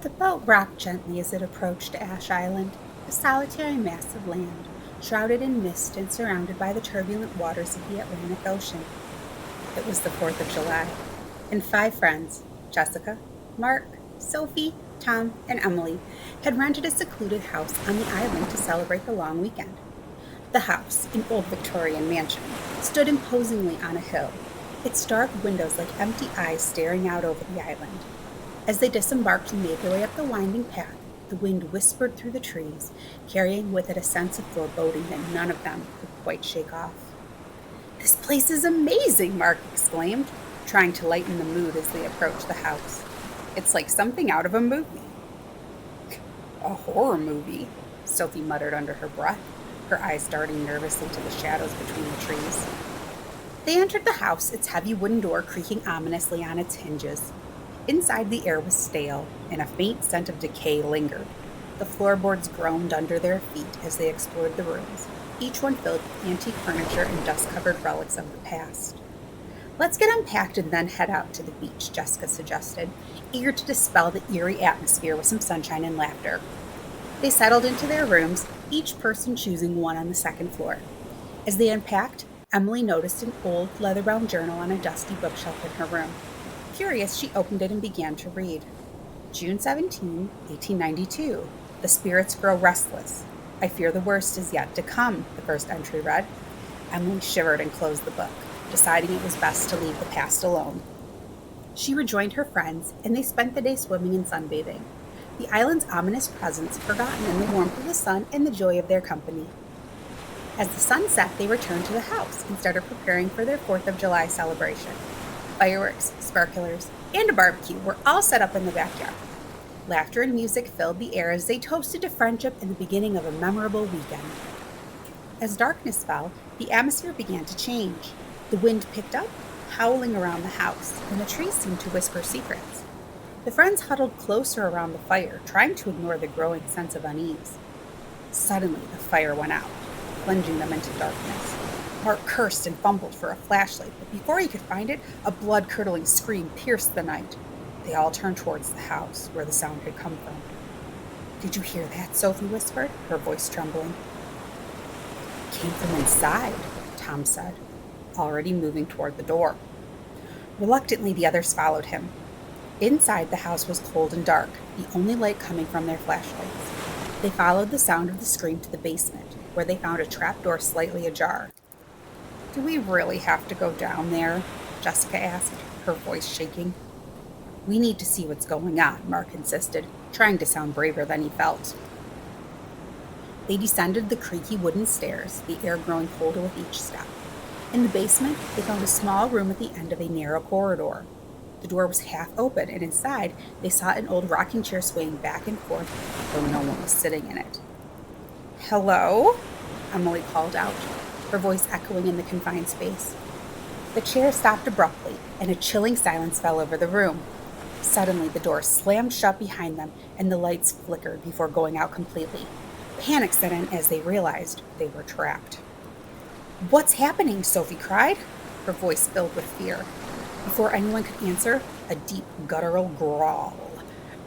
The boat rocked gently as it approached Ash Island, a solitary mass of land, shrouded in mist and surrounded by the turbulent waters of the Atlantic Ocean. It was the 4th of July, and 5 friends, Jessica, Mark, Sophie, Tom, and Emily, had rented a secluded house on the island to celebrate the long weekend. The house, an old Victorian mansion, stood imposingly on a hill, its dark windows like empty eyes staring out over the island. As they disembarked and made their way up the winding path, the wind whispered through the trees, carrying with it a sense of foreboding that none of them could quite shake off. "This place is amazing!" Mark exclaimed, trying to lighten the mood as they approached the house. "It's like something out of a movie." "A horror movie," Sophie muttered under her breath, her eyes darting nervously to the shadows between the trees. They entered the house, its heavy wooden door creaking ominously on its hinges. Inside, the air was stale, and a faint scent of decay lingered. The floorboards groaned under their feet as they explored the rooms, each one filled with antique furniture and dust-covered relics of the past. "Let's get unpacked and then head out to the beach," Jessica suggested, eager to dispel the eerie atmosphere with some sunshine and laughter. They settled into their rooms, each person choosing one on the second floor. As they unpacked, Emily noticed an old leather-bound journal on a dusty bookshelf in her room. Curious, she opened it and began to read. June 17, 1892. "The spirits grow restless. I fear the worst is yet to come," the first entry read. Emily shivered and closed the book, deciding it was best to leave the past alone. She rejoined her friends, and they spent the day swimming and sunbathing, the island's ominous presence forgotten in the warmth of the sun and the joy of their company. As the sun set, they returned to the house and started preparing for their 4th of July celebration. Fireworks, sparklers, and a barbecue were all set up in the backyard. Laughter and music filled the air as they toasted to friendship and the beginning of a memorable weekend. As darkness fell, the atmosphere began to change. The wind picked up, howling around the house, and the trees seemed to whisper secrets. The friends huddled closer around the fire, trying to ignore the growing sense of unease. Suddenly, the fire went out, plunging them into darkness. Mark cursed and fumbled for a flashlight, but before he could find it, a blood-curdling scream pierced the night. They all turned towards the house, where the sound had come from. "Did you hear that?" Sophie whispered, her voice trembling. "It came from inside," Tom said, already moving toward the door. Reluctantly, the others followed him. Inside, the house was cold and dark, the only light coming from their flashlights. They followed the sound of the scream to the basement, where they found a trapdoor slightly ajar. "Do we really have to go down there?" Jessica asked, her voice shaking. "We need to see what's going on," Mark insisted, trying to sound braver than he felt. They descended the creaky wooden stairs, the air growing colder with each step. In the basement, they found a small room at the end of a narrow corridor. The door was half open, and inside, they saw an old rocking chair swaying back and forth, though no one was sitting in it. "Hello?" Emily called out, her voice echoing in the confined space. The chair stopped abruptly, and a chilling silence fell over the room. Suddenly, the door slammed shut behind them, and the lights flickered before going out completely. Panic set in as they realized they were trapped. "What's happening?" Sophie cried, her voice filled with fear. Before anyone could answer, a deep guttural growl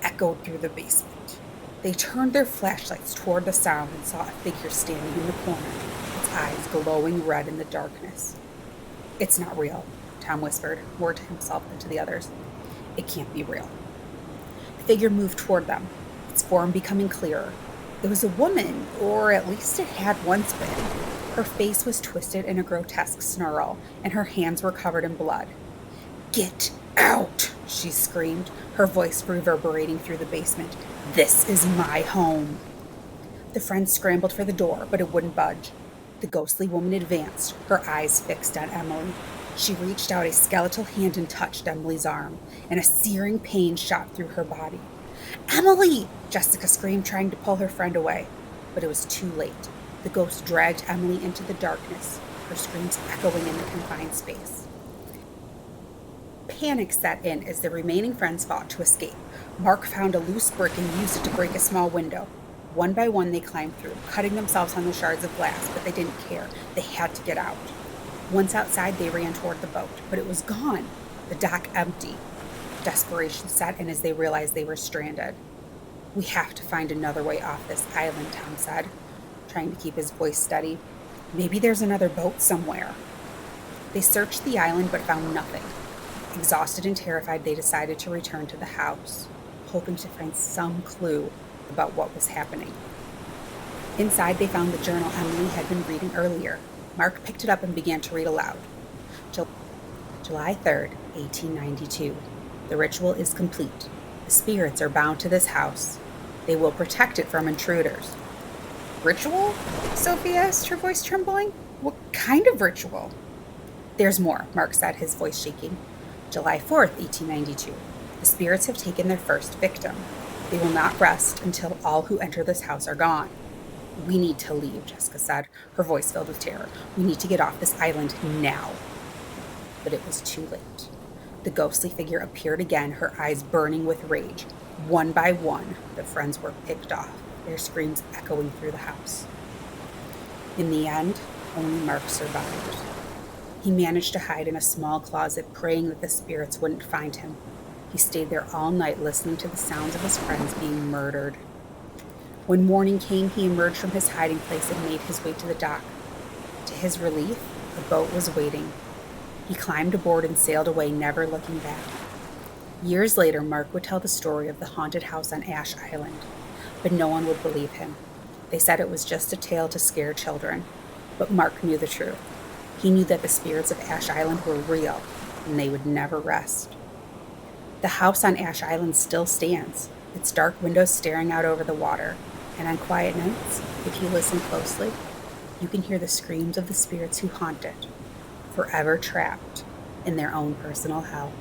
echoed through the basement. They turned their flashlights toward the sound and saw a figure standing in the corner, its eyes glowing red in the darkness. "It's not real," Tom whispered, more to himself than to the others. "It can't be real." The figure moved toward them, its form becoming clearer. It was a woman, or at least it had once been. Her face was twisted in a grotesque snarl, and her hands were covered in blood. "Get out!" she screamed, her voice reverberating through the basement. "This is my home!" The friends scrambled for the door, but it wouldn't budge. The ghostly woman advanced, her eyes fixed on Emily. She reached out a skeletal hand and touched Emily's arm, and a searing pain shot through her body. "Emily!" Jessica screamed, trying to pull her friend away. But it was too late. The ghost dragged Emily into the darkness, her screams echoing in the confined space. Panic set in as the remaining friends fought to escape. Mark found a loose brick and used it to break a small window. One by one, they climbed through, cutting themselves on the shards of glass, but they didn't care. They had to get out. Once outside, they ran toward the boat, but it was gone, the dock empty. Desperation set in as they realized they were stranded. "We have to find another way off this island," Tom said, trying to keep his voice steady. "Maybe there's another boat somewhere." They searched the island but found nothing. Exhausted and terrified, they decided to return to the house, hoping to find some clue about what was happening. Inside, they found the journal Emily had been reading earlier. Mark picked it up and began to read aloud. July 3rd, 1892. The ritual is complete. The spirits are bound to this house. They will protect it from intruders. "Ritual?" Sophie asked, her voice trembling. "What kind of ritual?" "There's more," Mark said, his voice shaking. July 4th, 1892. The spirits have taken their first victim. They will not rest until all who enter this house are gone. "We need to leave," Jessica said, her voice filled with terror. "We need to get off this island now." But it was too late. The ghostly figure appeared again, her eyes burning with rage. One by one, the friends were picked off, their screams echoing through the house. In the end, only Mark survived. He managed to hide in a small closet, praying that the spirits wouldn't find him. He stayed there all night, listening to the sounds of his friends being murdered. When morning came, he emerged from his hiding place and made his way to the dock. To his relief, a boat was waiting. He climbed aboard and sailed away, never looking back. Years later, Mark would tell the story of the haunted house on Ash Island, but no one would believe him. They said it was just a tale to scare children, but Mark knew the truth. He knew that the spirits of Ash Island were real, and they would never rest. The house on Ash Island still stands, its dark windows staring out over the water, and on quiet nights, if you listen closely, you can hear the screams of the spirits who haunt it, forever trapped in their own personal hell.